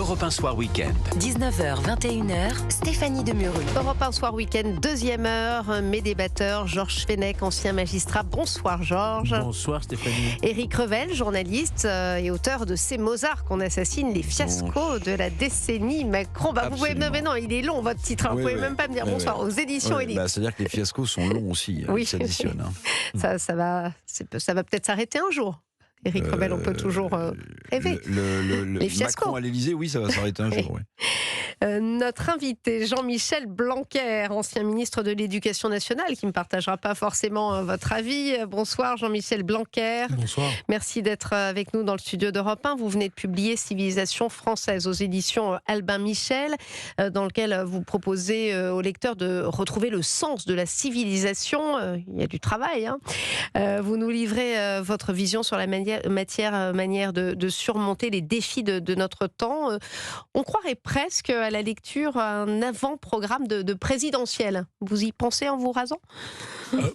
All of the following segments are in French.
Europe 1 Soir Week-end. 19h, 21h, Stéphanie Demuru. Europe 1 Soir Week-end, deuxième heure. Mes débatteurs, Georges Fenech, ancien magistrat. Bonsoir Georges. Bonsoir Stéphanie. Éric Revel, journaliste et auteur de Ces Mozart qu'on assassine, les fiascos de la décennie Macron. Vous pouvez... Non, il est long votre titre. Vous pouvez même pas me dire bonsoir aux éditions Élite. C'est-à-dire que les fiascos sont longs aussi. Oui. Ils s'additionnent. Ça va peut-être s'arrêter un jour. Éric Revel, on peut toujours rêver. Les fiascos. Macron à l'Élysée, oui, ça va s'arrêter un jour. Oui. Notre invité, Jean-Michel Blanquer, ancien ministre de l'Éducation nationale, qui ne partagera pas forcément votre avis. Bonsoir Jean-Michel Blanquer. Bonsoir. Merci d'être avec nous dans le studio d'Europe 1. Vous venez de publier Civilisation française aux éditions Albin Michel, dans lequel vous proposez aux lecteurs de retrouver le sens de la civilisation. Il y a du travail. Vous nous livrez votre vision sur la manière de surmonter les défis de notre temps. On croirait presque à la lecture un avant-programme de présidentielle. Vous y pensez en vous rasant ?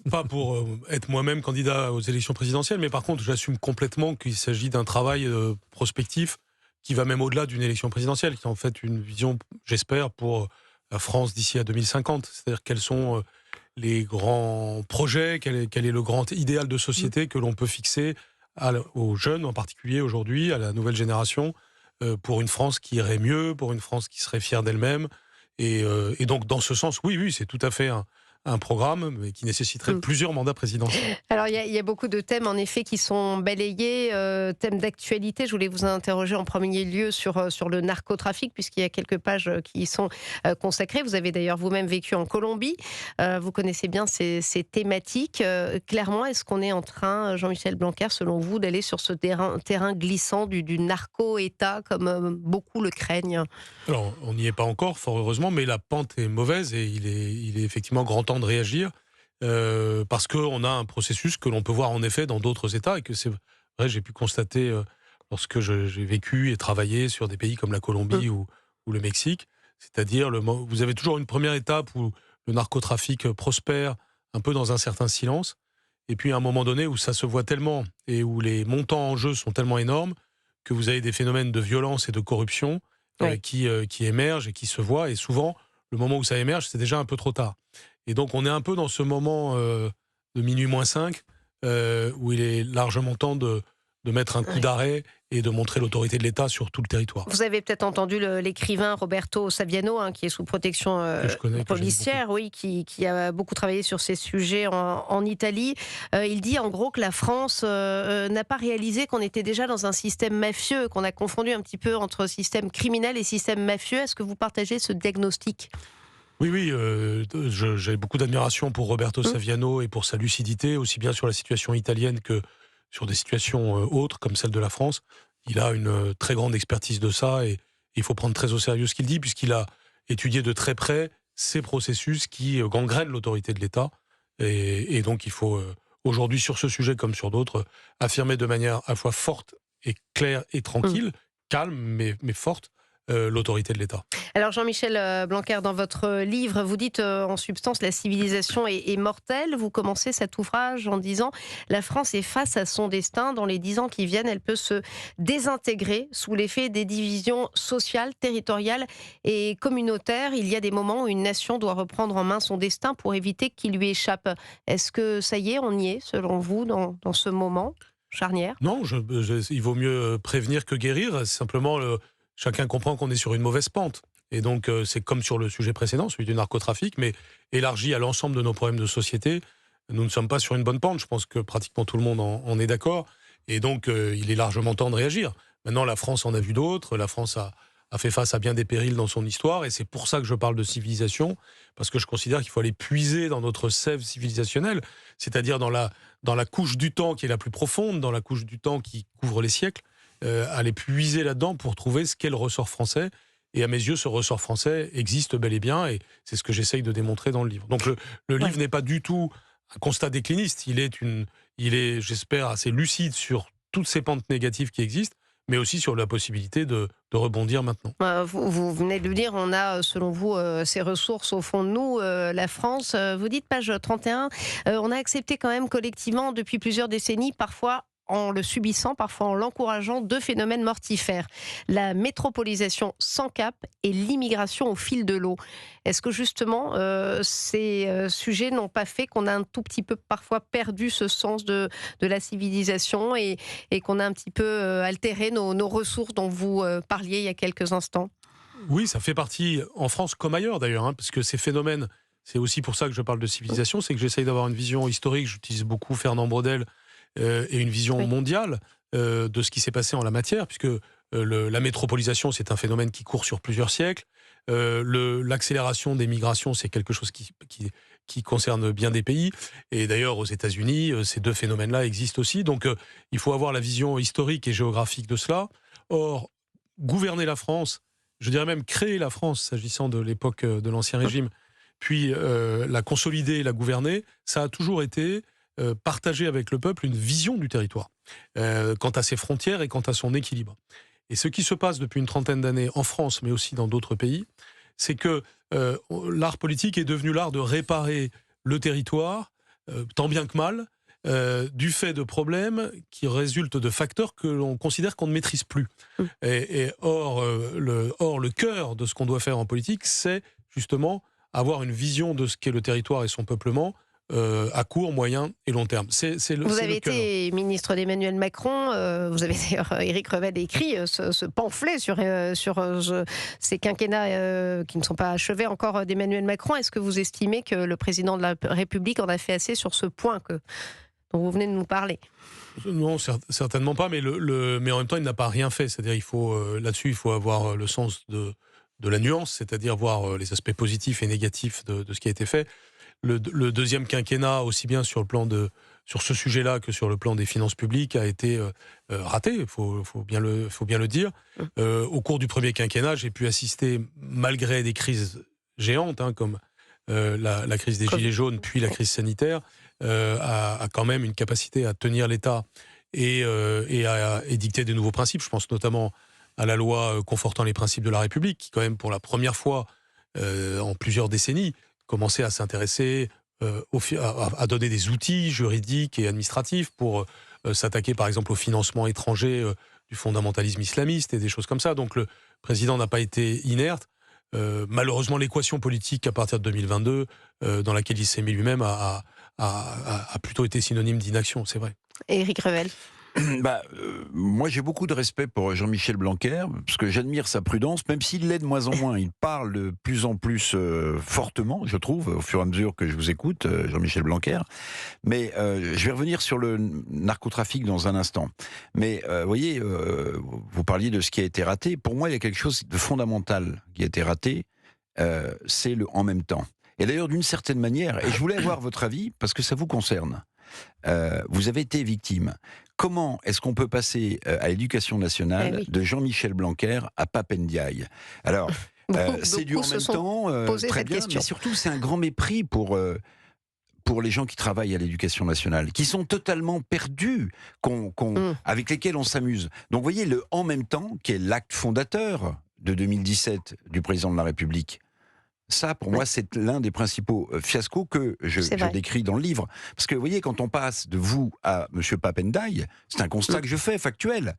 Pas pour être moi-même candidat aux élections présidentielles, mais par contre, j'assume complètement qu'il s'agit d'un travail prospectif qui va même au-delà d'une élection présidentielle, qui est en fait une vision, j'espère, pour la France d'ici à 2050. C'est-à-dire quels sont les grands projets, quel est le grand idéal de société que l'on peut fixer aux jeunes, en particulier aujourd'hui, à la nouvelle génération, pour une France qui irait mieux, pour une France qui serait fière d'elle-même. Et donc, dans ce sens, oui, c'est tout à fait un programme, mais qui nécessiterait plusieurs mandats présidentiels. Alors, il y a beaucoup de thèmes, en effet, qui sont balayés, thèmes d'actualité. Je voulais vous interroger en premier lieu sur le narcotrafic, puisqu'il y a quelques pages qui y sont consacrées. Vous avez d'ailleurs vous-même vécu en Colombie. Vous connaissez bien ces thématiques. Clairement, est-ce qu'on est en train, Jean-Michel Blanquer, selon vous, d'aller sur ce terrain glissant du narco-État, comme beaucoup le craignent ? Alors, on n'y est pas encore, fort heureusement, mais la pente est mauvaise et il est effectivement grand temps de réagir parce qu'on a un processus que l'on peut voir en effet dans d'autres États et que c'est vrai, j'ai pu constater lorsque j'ai vécu et travaillé sur des pays comme la Colombie ou le Mexique, c'est-à-dire vous avez toujours une première étape où le narcotrafic prospère un peu dans un certain silence et puis à un moment donné où ça se voit tellement et où les montants en jeu sont tellement énormes que vous avez des phénomènes de violence et de corruption qui émergent et qui se voient et souvent le moment où ça émerge c'est déjà un peu trop tard. Et donc, on est un peu dans ce moment de minuit moins 5, où il est largement temps de mettre un coup d'arrêt et de montrer l'autorité de l'État sur tout le territoire. Vous avez peut-être entendu l'écrivain Roberto Saviano, qui est sous protection policière, qui a beaucoup travaillé sur ces sujets en Italie. Il dit en gros que la France n'a pas réalisé qu'on était déjà dans un système mafieux, qu'on a confondu un petit peu entre système criminel et système mafieux. Est-ce que vous partagez ce diagnostic ? Oui, j'ai beaucoup d'admiration pour Roberto Saviano et pour sa lucidité, aussi bien sur la situation italienne que sur des situations autres, comme celle de la France. Il a une très grande expertise de ça et il faut prendre très au sérieux ce qu'il dit, puisqu'il a étudié de très près ces processus qui gangrènent l'autorité de l'État. Et donc il faut, aujourd'hui, sur ce sujet comme sur d'autres, affirmer de manière à la fois forte et claire et tranquille, calme mais forte, l'autorité de l'État. Alors Jean-Michel Blanquer, dans votre livre, vous dites en substance la civilisation est mortelle. Vous commencez cet ouvrage en disant la France est face à son destin. Dans les 10 ans qui viennent, elle peut se désintégrer sous l'effet des divisions sociales, territoriales et communautaires. Il y a des moments où une nation doit reprendre en main son destin pour éviter qu'il lui échappe. Est-ce que ça y est, on y est, selon vous, dans ce moment charnière ? Non, il vaut mieux prévenir que guérir. Simplement, chacun comprend qu'on est sur une mauvaise pente. Et donc, c'est comme sur le sujet précédent, celui du narcotrafic, mais élargi à l'ensemble de nos problèmes de société. Nous ne sommes pas sur une bonne pente. Je pense que pratiquement tout le monde en est d'accord. Et donc, il est largement temps de réagir. Maintenant, la France en a vu d'autres. La France a fait face à bien des périls dans son histoire. Et c'est pour ça que je parle de civilisation, parce que je considère qu'il faut aller puiser dans notre sève civilisationnelle, c'est-à-dire dans la couche du temps qui est la plus profonde, dans la couche du temps qui couvre les siècles, aller puiser là-dedans pour trouver ce qu'est le ressort français. Et à mes yeux, ce ressort français existe bel et bien, et c'est ce que j'essaye de démontrer dans le livre. Donc le livre n'est pas du tout un constat décliniste, il est, j'espère, assez lucide sur toutes ces pentes négatives qui existent, mais aussi sur la possibilité de rebondir maintenant. Vous venez de le dire, on a, selon vous, ces ressources au fond de nous, la France. Vous dites, page 31, on a accepté quand même collectivement, depuis plusieurs décennies, parfois en le subissant, parfois en l'encourageant, deux phénomènes mortifères. La métropolisation sans cap et l'immigration au fil de l'eau. Est-ce que justement, ces sujets n'ont pas fait qu'on a un tout petit peu parfois perdu ce sens de la civilisation et qu'on a un petit peu altéré nos ressources dont vous parliez il y a quelques instants? Oui, ça fait partie, en France comme ailleurs d'ailleurs, parce que ces phénomènes, c'est aussi pour ça que je parle de civilisation, c'est que j'essaye d'avoir une vision historique, j'utilise beaucoup Fernand Braudel, et une vision mondiale de ce qui s'est passé en la matière, puisque la métropolisation, c'est un phénomène qui court sur plusieurs siècles. L'accélération des migrations, c'est quelque chose qui concerne bien des pays. Et d'ailleurs, aux États-Unis, ces deux phénomènes-là existent aussi. Donc, il faut avoir la vision historique et géographique de cela. Or, gouverner la France, je dirais même créer la France, s'agissant de l'époque de l'Ancien Régime, puis la consolider, la gouverner, ça a toujours été partager avec le peuple une vision du territoire, quant à ses frontières et quant à son équilibre. Et ce qui se passe depuis une trentaine d'années en France, mais aussi dans d'autres pays, c'est que l'art politique est devenu l'art de réparer le territoire, tant bien que mal, du fait de problèmes qui résultent de facteurs que l'on considère qu'on ne maîtrise plus. Or, le cœur de ce qu'on doit faire en politique, c'est justement avoir une vision de ce qu'est le territoire et son peuplement à court, moyen et long terme. Vous avez été ministre d'Emmanuel Macron, vous avez d'ailleurs, Éric Revel, écrit ce pamphlet sur ces quinquennats qui ne sont pas achevés encore d'Emmanuel Macron. Est-ce que vous estimez que le président de la République en a fait assez sur ce point dont vous venez de nous parler? Non, certainement pas, mais en même temps, il n'a pas rien fait. C'est-à-dire, là-dessus, il faut avoir le sens de la nuance, c'est-à-dire voir les aspects positifs et négatifs de ce qui a été fait. Le deuxième quinquennat, aussi bien sur ce sujet-là que sur le plan des finances publiques, a été raté, il faut bien le dire. Au cours du premier quinquennat, j'ai pu assister, malgré des crises géantes, comme la crise des Gilets jaunes, puis la crise sanitaire, à quand même une capacité à tenir l'État et à édicter de nouveaux principes. Je pense notamment à la loi confortant les principes de la République, qui quand même, pour la première fois en plusieurs décennies, commençait à s'intéresser, à donner des outils juridiques et administratifs pour s'attaquer par exemple au financement étranger du fondamentalisme islamiste et des choses comme ça. Donc le président n'a pas été inerte. Malheureusement, l'équation politique à partir de 2022, dans laquelle il s'est mis lui-même, a plutôt été synonyme d'inaction, c'est vrai. Éric Revel. Moi, j'ai beaucoup de respect pour Jean-Michel Blanquer, parce que j'admire sa prudence, même s'il l'est de moins en moins. Il parle de plus en plus fortement, je trouve, au fur et à mesure que je vous écoute, Jean-Michel Blanquer. Mais je vais revenir sur le narcotrafic dans un instant. Mais vous voyez, vous parliez de ce qui a été raté. Pour moi, il y a quelque chose de fondamental qui a été raté, c'est le « en même temps ». Et d'ailleurs, d'une certaine manière, et je voulais avoir votre avis, parce que ça vous concerne, vous avez été victime. Comment est-ce qu'on peut passer à l'éducation nationale de Jean-Michel Blanquer à Pape Ndiaye? Alors, c'est du en même temps, très bien, mais surtout c'est un grand mépris pour les gens qui travaillent à l'éducation nationale, qui sont totalement perdus, avec lesquels on s'amuse. Donc vous voyez, le « en même temps », qui est l'acte fondateur de 2017 du président de la République, ça, pour moi, c'est l'un des principaux fiascos que je décris dans le livre. Parce que, vous voyez, quand on passe de vous à M. Pape Ndiaye, c'est un constat que je fais, factuel.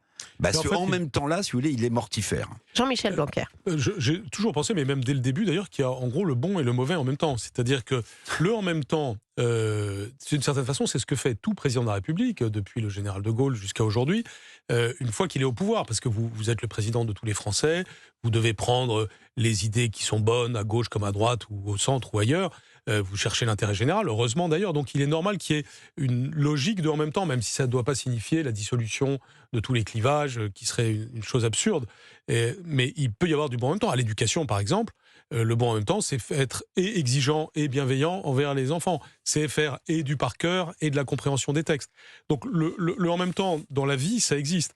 En même temps-là, si vous voulez, il est mortifère. Jean-Michel Blanquer. J'ai toujours pensé, mais même dès le début d'ailleurs, qu'il y a en gros le bon et le mauvais en même temps. C'est-à-dire que le en même temps, d'une certaine façon, c'est ce que fait tout président de la République, depuis le général de Gaulle jusqu'à aujourd'hui, une fois qu'il est au pouvoir. Parce que vous êtes le président de tous les Français, vous devez prendre les idées qui sont bonnes, à gauche comme à droite, ou au centre ou ailleurs. Vous cherchez l'intérêt général, heureusement d'ailleurs. Donc il est normal qu'il y ait une logique de en même temps, même si ça ne doit pas signifier la dissolution de tous les clivages, qui serait une chose absurde. Mais il peut y avoir du bon en même temps. À l'éducation, par exemple, le bon en même temps, c'est être et exigeant et bienveillant envers les enfants. C'est faire et du par cœur et de la compréhension des textes. Donc le en même temps, dans la vie, ça existe.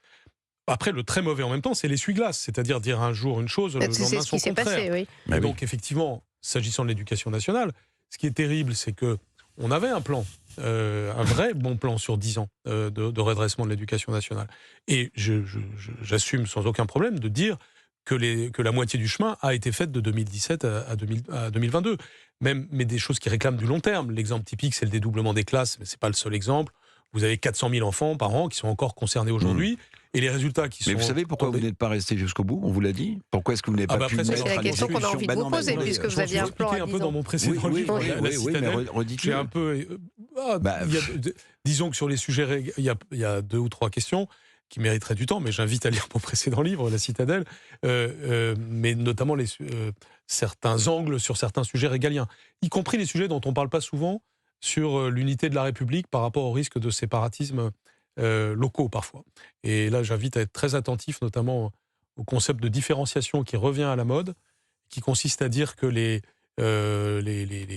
Après, le très mauvais en même temps, c'est l'essuie-glace, c'est-à-dire dire un jour une chose, le lendemain son contraire. Passé, oui. Et donc, effectivement, s'agissant de l'éducation nationale, ce qui est terrible, c'est que on avait un plan, un vrai bon plan sur 10 ans de redressement de l'éducation nationale. Et j'assume sans aucun problème de dire que la moitié du chemin a été faite de 2017 à 2022. Mais des choses qui réclament du long terme. L'exemple typique, c'est le dédoublement des classes, mais ce n'est pas le seul exemple. vous avez 400 000 enfants par an qui sont encore concernés aujourd'hui. Et les résultats qui sont... Mais vous savez pourquoi vous n'êtes pas resté jusqu'au bout? On vous l'a dit. Pourquoi est-ce que vous n'avez pas pu c'est la question qu'on a envie de vous poser, puisque vous aviez un plan à 10 ans. un peu dans mon précédent livre, la Citadelle. J'ai un peu... disons que sur les sujets... Il y a 2 ou 3 questions qui mériteraient du temps, mais j'invite à lire mon précédent livre, La Citadelle, mais notamment certains angles sur certains sujets régaliens, y compris les sujets dont on ne parle pas souvent, sur l'unité de la République par rapport au risque de séparatisme locaux parfois. Et là, j'invite à être très attentif, notamment au concept de différenciation qui revient à la mode, qui consiste à dire que les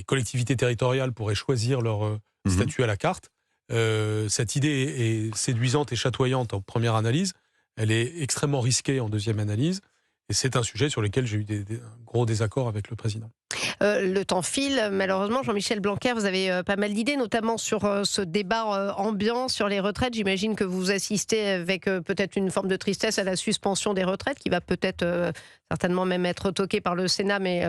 collectivités territoriales pourraient choisir leur statut à la carte. Cette idée est séduisante et chatoyante en première analyse. Elle est extrêmement risquée en deuxième analyse. Et c'est un sujet sur lequel j'ai eu des gros désaccords avec le président. Le temps file, malheureusement. Jean-Michel Blanquer, vous avez pas mal d'idées, notamment sur ce débat ambiant sur les retraites. J'imagine que vous assistez avec peut-être une forme de tristesse à la suspension des retraites, qui va peut-être certainement même être toquée par le Sénat, mais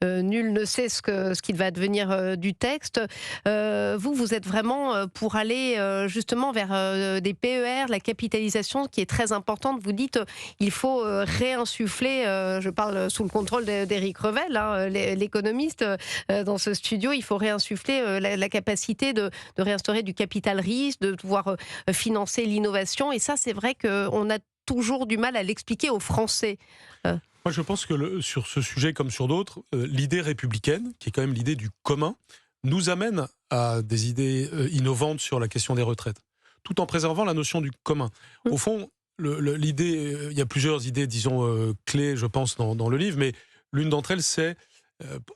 nul ne sait ce qu'il va advenir du texte. Vous êtes vraiment pour aller justement vers des PER, la capitalisation qui est très importante. Vous dites il faut réinsuffler, je parle sous le contrôle d'Éric Revel, l'économiste dans ce studio, il faut réinsuffler la capacité de réinstaurer du capital risque, de pouvoir financer l'innovation. Et ça, c'est vrai qu'on a toujours du mal à l'expliquer aux Français. Moi, je pense que sur ce sujet comme sur d'autres, l'idée républicaine, qui est quand même l'idée du commun, nous amène à des idées innovantes sur la question des retraites, tout en préservant la notion du commun. Au fond, l'idée, il y a plusieurs idées, disons, clés, je pense, dans le livre, mais l'une d'entre elles, c'est,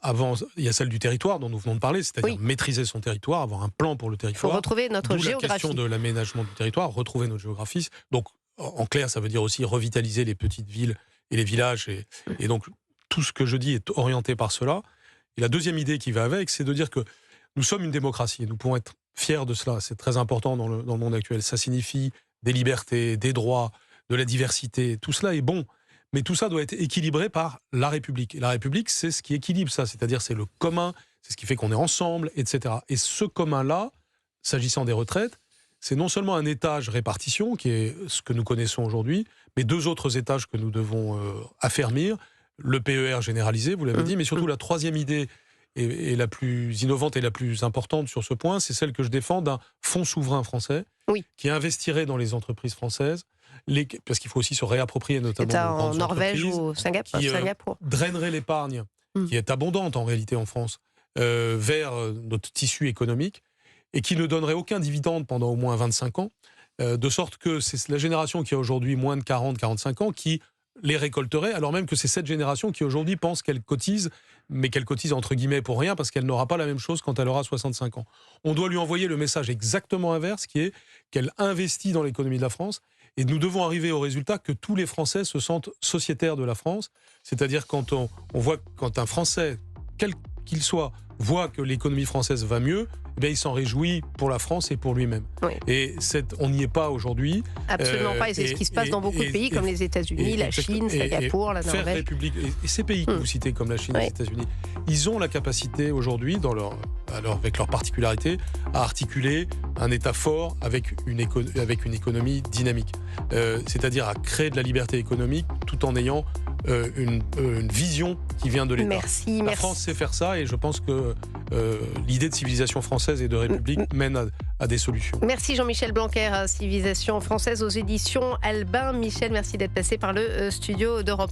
avant, il y a celle du territoire dont nous venons de parler, c'est-à-dire maîtriser son territoire, avoir un plan pour le territoire. Il faut retrouver notre géographie. La question de l'aménagement du territoire, retrouver notre géographie. Donc, en clair, ça veut dire aussi revitaliser les petites villes et les villages. Et donc, tout ce que je dis est orienté par cela. Et la deuxième idée qui va avec, c'est de dire que nous sommes une démocratie et nous pouvons être fiers de cela. C'est très important dans le monde actuel. Ça signifie des libertés, des droits, de la diversité. Tout cela est bon. Mais tout ça doit être équilibré par la République. Et la République, c'est ce qui équilibre ça. C'est-à-dire, c'est le commun, c'est ce qui fait qu'on est ensemble, etc. Et ce commun-là, s'agissant des retraites, c'est non seulement un étage répartition, qui est ce que nous connaissons aujourd'hui, mais 2 autres étages que nous devons affermir. Le PER généralisé, vous l'avez dit, mais surtout la troisième idée, et la plus innovante et la plus importante sur ce point, c'est celle que je défends d'un fonds souverain français qui investirait dans les entreprises françaises, parce qu'il faut aussi se réapproprier notamment en Norvège ou Singapour, qui drainerait l'épargne, qui est abondante en réalité en France, vers notre tissu économique, et qui ne donnerait aucun dividende pendant au moins 25 ans, de sorte que c'est la génération qui a aujourd'hui moins de 40-45 ans qui les récolterait, alors même que c'est cette génération qui aujourd'hui pense qu'elle cotise, mais qu'elle cotise entre guillemets pour rien, parce qu'elle n'aura pas la même chose quand elle aura 65 ans. On doit lui envoyer le message exactement inverse, qui est qu'elle investit dans l'économie de la France, et nous devons arriver au résultat que tous les Français se sentent sociétaires de la France, c'est-à-dire quand on voit, quand un Français, quel qu'il soit, voit que l'économie française va mieux, eh bien, il s'en réjouit pour la France et pour lui-même. Et on n'y est pas aujourd'hui. Absolument pas, et c'est ce qui se passe dans beaucoup de pays comme les États-Unis, la Chine, Singapour, la Norvège. Faire République, et ces pays que vous citez comme la Chine et les États-Unis, ils ont la capacité aujourd'hui, avec leurs particularités, à articuler un État fort avec une économie dynamique. C'est-à-dire à créer de la liberté économique tout en ayant une vision qui vient de l'État. Merci. La France sait faire ça, et je pense que l'idée de civilisation française et de république mène à des solutions. Merci Jean-Michel Blanquer, Civilisation française aux éditions Albin Michel. Merci d'être passé par le studio d'Europe.